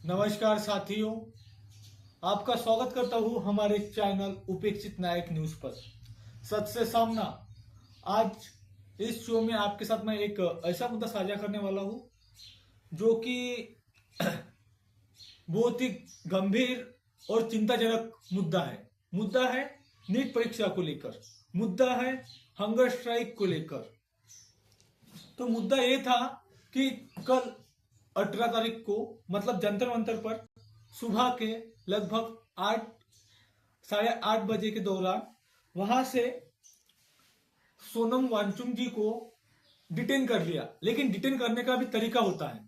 नमस्कार साथियों, आपका स्वागत करता हूँ हमारे चैनल उपेक्षित नायक न्यूज पर। सच से सामना। आज इस शो में आपके साथ मैं एक ऐसा मुद्दा साझा करने वाला हूँ जो कि बहुत ही गंभीर और चिंताजनक मुद्दा है नीट परीक्षा को लेकर। मुद्दा है हंगर स्ट्राइक को लेकर। तो मुद्दा ये था कि कल 18 तारीख को मतलब जंतर मंतर पर सुबह के लगभग 8 साढ़े 8 बजे के दौरान वहां से सोनम वांगचुक जी को डिटेन कर लिया। लेकिन डिटेन करने का भी तरीका होता है,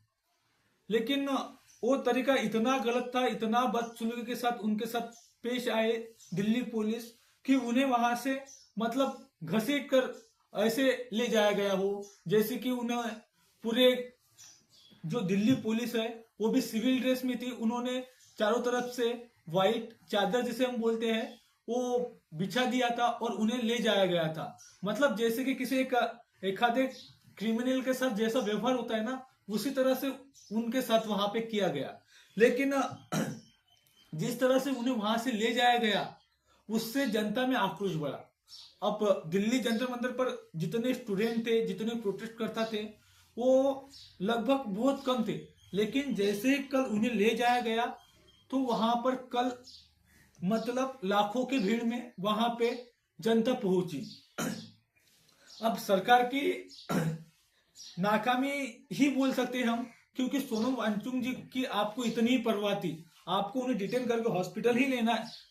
लेकिन वो तरीका इतना गलत था, इतना बदसलूकी के साथ उनके साथ पेश आए दिल्ली पुलिस कि उन्हें वहां से मतलब घसीट कर ऐसे ले जाया गया हो जैसे कि उन्हें पूरे जो दिल्ली पुलिस है वो भी सिविल ड्रेस में थी। उन्होंने चारों तरफ से व्हाइट चादर जिसे हम बोलते हैं वो बिछा दिया था और उन्हें ले जाया गया था। मतलब जैसे कि किसी एक आधे क्रिमिनल के साथ जैसा व्यवहार होता है ना, उसी तरह से उनके साथ वहां पे किया गया। लेकिन जिस तरह से उन्हें वहां से ले जाया गया उससे जनता में आक्रोश बढ़ा। अब दिल्ली जंतर मंतर पर जितने स्टूडेंट थे, जितने प्रोटेस्ट करता थे, वो लगभग बहुत कम थे। लेकिन जैसे कल उन्हें ले जाया गया तो वहां पर कल मतलब लाखों की भीड़ में वहां पे जनता पहुंची। अब सरकार की नाकामी ही बोल सकते हैं हम, क्योंकि सोनम वांगचुक जी की आपको इतनी ही परवाह थी, आपको उन्हें डिटेन करके हॉस्पिटल ही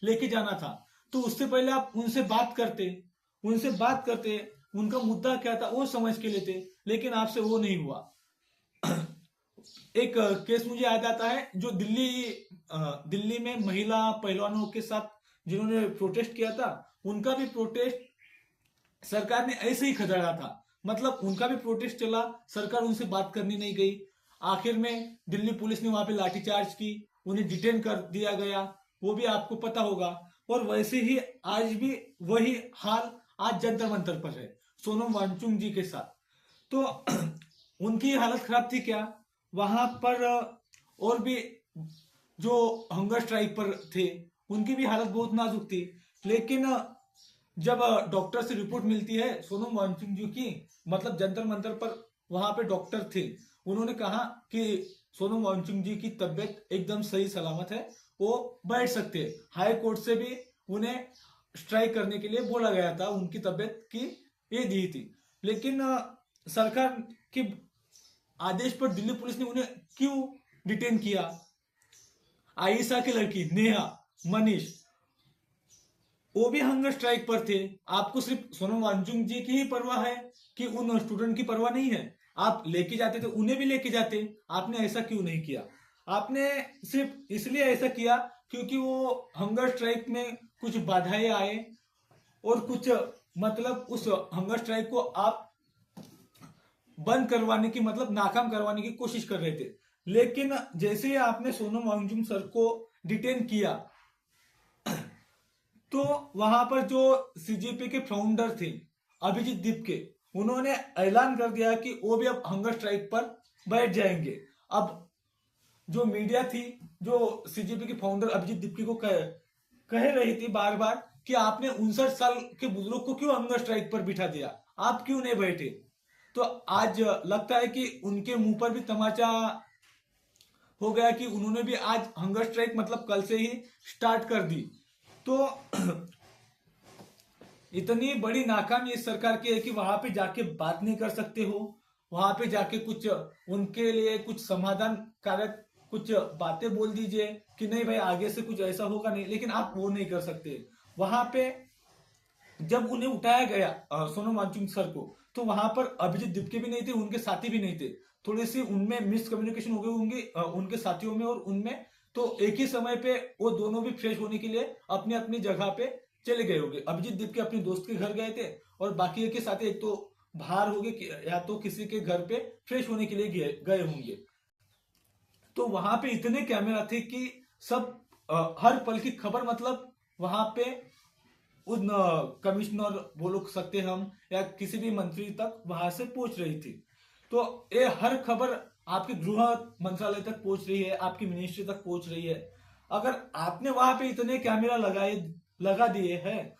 लेके जाना था, तो उससे पहले आप उनसे बात करते उनका मुद्दा क्या था वो समझ के लेते। लेकिन आपसे वो नहीं हुआ। एक केस मुझे याद आता है जो दिल्ली में महिला पहलवानों के साथ जिन्होंने प्रोटेस्ट किया था, उनका भी प्रोटेस्ट सरकार ने ऐसे ही खदेड़ा था। मतलब उनका भी प्रोटेस्ट चला, सरकार उनसे बात करनी नहीं गई। आखिर में दिल्ली पुलिस ने वहां पे लाठीचार्ज की, उन्हें डिटेन कर दिया गया, वो भी आपको पता होगा। और वैसे ही आज भी वही हाल आज जंतर मंतर पर है सोनम वांगचुक जी के साथ। तो उनकी हालत खराब थी क्या वहां पर, और भी जो हंगर स्ट्राइक पर थे उनकी भी हालत बहुत नाजुक थी। लेकिन जब डॉक्टर से रिपोर्ट मिलती है सोनम वांगचुक जी की, मतलब जंतर मंतर पर वहां पे डॉक्टर थे, उन्होंने कहा कि सोनम वांगचुक जी की तबीयत एकदम सही सलामत है, वो बैठ सकते हैं। हाई कोर्ट से भी उन्हें स्ट्राइक करने के लिए बोला गया था, उनकी तबीयत की ये दी थी। लेकिन सरकार के आदेश पर दिल्ली पुलिस ने उन्हें क्यों डिटेन किया? आयशा की लड़की नेहा, मनीष, वो भी हंगर स्ट्राइक पर थे। आपको सिर्फ सोनम वांगचुक जी की ही परवाह है कि उन स्टूडेंट की परवाह नहीं है? आप लेके जाते तो उन्हें भी लेके जाते। आपने ऐसा क्यों नहीं किया? आपने सिर्फ इसलिए ऐसा किया क्योंकि वो हंगर स्ट्राइक में कुछ बाधाएं आए और कुछ मतलब उस हंगर स्ट्राइक को आप बंद करवाने की मतलब नाकाम करवाने की कोशिश कर रहे थे। लेकिन जैसे ही आपने सोनम वांगचुक सर को डिटेन किया तो वहां पर जो सीजेपी के फाउंडर थे अभिजीत दीपके, उन्होंने ऐलान कर दिया कि वो भी अब हंगर स्ट्राइक पर बैठ जाएंगे। अब जो मीडिया थी, जो सीजेपी के फाउंडर अभिजीत दीपके को कह रही थी बार बार कि आपने 59 साल के बुजुर्ग को क्यों हंगर स्ट्राइक पर बिठा दिया, आप क्यों नहीं बैठे? तो आज लगता है कि उनके मुंह पर भी तमाचा हो गया कि उन्होंने भी आज हंगर स्ट्राइक मतलब कल से ही स्टार्ट कर दी। तो इतनी बड़ी नाकामी इस सरकार की है कि वहां पे जाके बात नहीं कर सकते हो, वहां पे जाके कुछ उनके लिए कुछ समाधान कारक कुछ बातें बोल दीजिए कि नहीं भाई आगे से कुछ ऐसा होगा नहीं, लेकिन आप वो नहीं कर सकते। वहां पे जब उन्हें उठाया गया सोनम वांगचुक सर को, तो वहां पर अभिजीत दीपके भी नहीं थे, उनके साथी भी नहीं थे। थोड़ी सी उनमें मिसकम्युनिकेशन हो गई होंगी उनके साथियों में और उनमें। तो एक ही समय पे वो दोनों भी फ्रेश होने के लिए अपनी अपनी जगह पे चले गए होंगे। अभिजीत दीपके अपने दोस्त के घर गए थे और बाकी के साथी एक तो बाहर हो गए या तो किसी के घर पे फ्रेश होने के लिए गए होंगे। तो वहां पे इतने कैमरा थे कि सब हर पल की खबर मतलब वहां पे उन कमिश्नर बोल सकते हम या किसी भी मंत्री तक वहां से पहुंच रही थी। तो ये हर खबर आपके गृह मंत्रालय तक पहुंच रही है, आपकी मिनिस्ट्री तक पहुंच रही है। अगर आपने वहां पे इतने कैमरा लगा दिए हैं,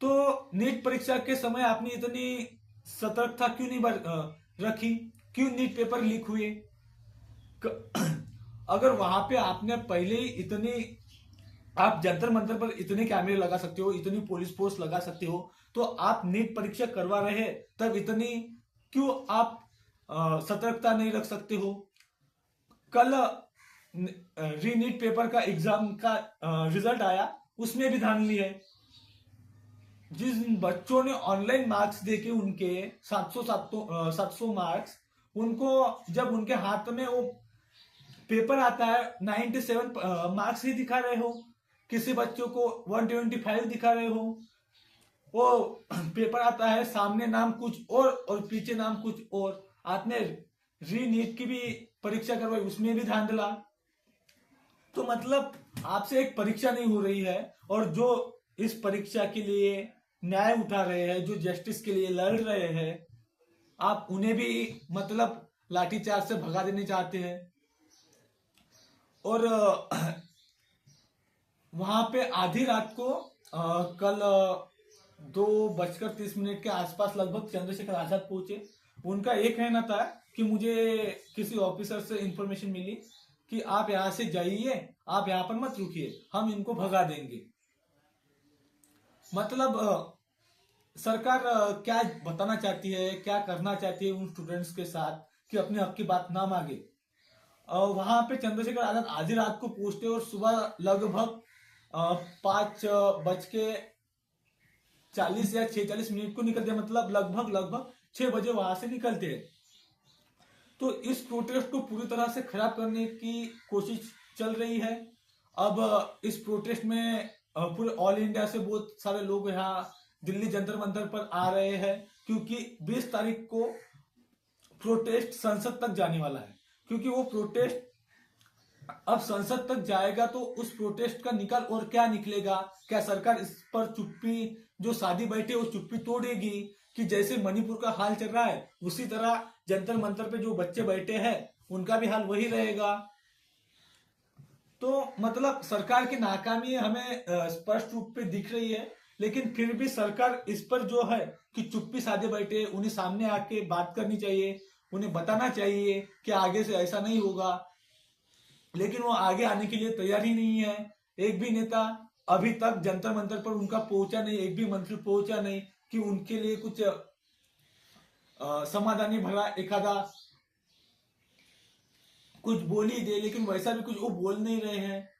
तो नीट परीक्षा के समय आपने इतनी सतर्कता क्यों नहीं रखी? क्यों नीट पेपर लीक हुए? अगर वहां पे आपने पहले ही इतनी, आप जंतर मंतर पर इतने कैमरे लगा सकते हो, इतनी पुलिस फोर्स लगा सकते हो, तो आप नीट परीक्षा करवा रहे हैं, तब इतनी क्यों आप सतर्कता नहीं रख सकते हो? कल री नीट पेपर का एग्जाम का रिजल्ट आया, उसमें भी धांधली है। जिन बच्चों ने ऑनलाइन मार्क्स देके उनके 700 मार्क्स, उनको जब उनके हाथ में वो पेपर आता है 97 मार्क्स ही दिखा रहे हो, किसी बच्चों को 125 दिखा रहे हो, वो पेपर आता है सामने नाम कुछ और पीछे नाम कुछ और। आपने री नीट की भी परीक्षा करवाई, उसमें भी धांधला। तो मतलब आपसे एक परीक्षा नहीं हो रही है, और जो इस परीक्षा के लिए न्याय उठा रहे हैं, जो जस्टिस के लिए लड़ रहे हैं, आप उन्हें भी मतलब लाठीचार्ज से भगा देने चाहते हैं। और वहां पे आधी रात को कल 2:30 के आसपास लगभग चंद्रशेखर आजाद पहुंचे। उनका ये कहना था कि मुझे किसी ऑफिसर से इंफॉर्मेशन मिली कि आप यहां से जाइए, आप यहां पर मत रुकिए, हम इनको भगा देंगे। मतलब सरकार क्या बताना चाहती है, क्या करना चाहती है उन स्टूडेंट्स के साथ कि अपने हक की बात ना मांगे। वहां पे चंद्रशेखर आजाद आधी रात को पहुंचते और सुबह लगभग 5:40 या 6:40 को निकलते, मतलब लगभग 6 बजे वहां से निकलते हैं। तो इस प्रोटेस्ट को पूरी तरह से खराब करने की कोशिश चल रही है। अब इस प्रोटेस्ट में पूरे ऑल इंडिया से बहुत सारे लोग यहाँ दिल्ली जंतर मंतर पर आ रहे हैं, क्योंकि 20 तारीख को प्रोटेस्ट संसद तक जाने वाला है। क्योंकि वो प्रोटेस्ट अब संसद तक जाएगा तो उस प्रोटेस्ट का निकाल और क्या निकलेगा? क्या सरकार इस पर चुप्पी जो साधी बैठे वो चुप्पी तोड़ेगी कि जैसे मणिपुर का हाल चल रहा है उसी तरह जंतर मंतर पे जो बच्चे बैठे हैं उनका भी हाल वही रहेगा? तो मतलब सरकार की नाकामी हमें स्पष्ट रूप पे दिख रही है, लेकिन फिर भी सरकार इस पर जो है कि चुप्पी साधे बैठे, उन्हें सामने आके बात करनी चाहिए, उन्हें बताना चाहिए कि आगे से ऐसा नहीं होगा। लेकिन वो आगे आने के लिए तैयार ही नहीं है। एक भी नेता अभी तक जंतर मंतर पर उनका पहुंचा नहीं, एक भी मंत्री पहुंचा नहीं कि उनके लिए कुछ समाधानी भला एखादा कुछ बोल ही दे, लेकिन वैसा भी कुछ वो बोल नहीं रहे हैं।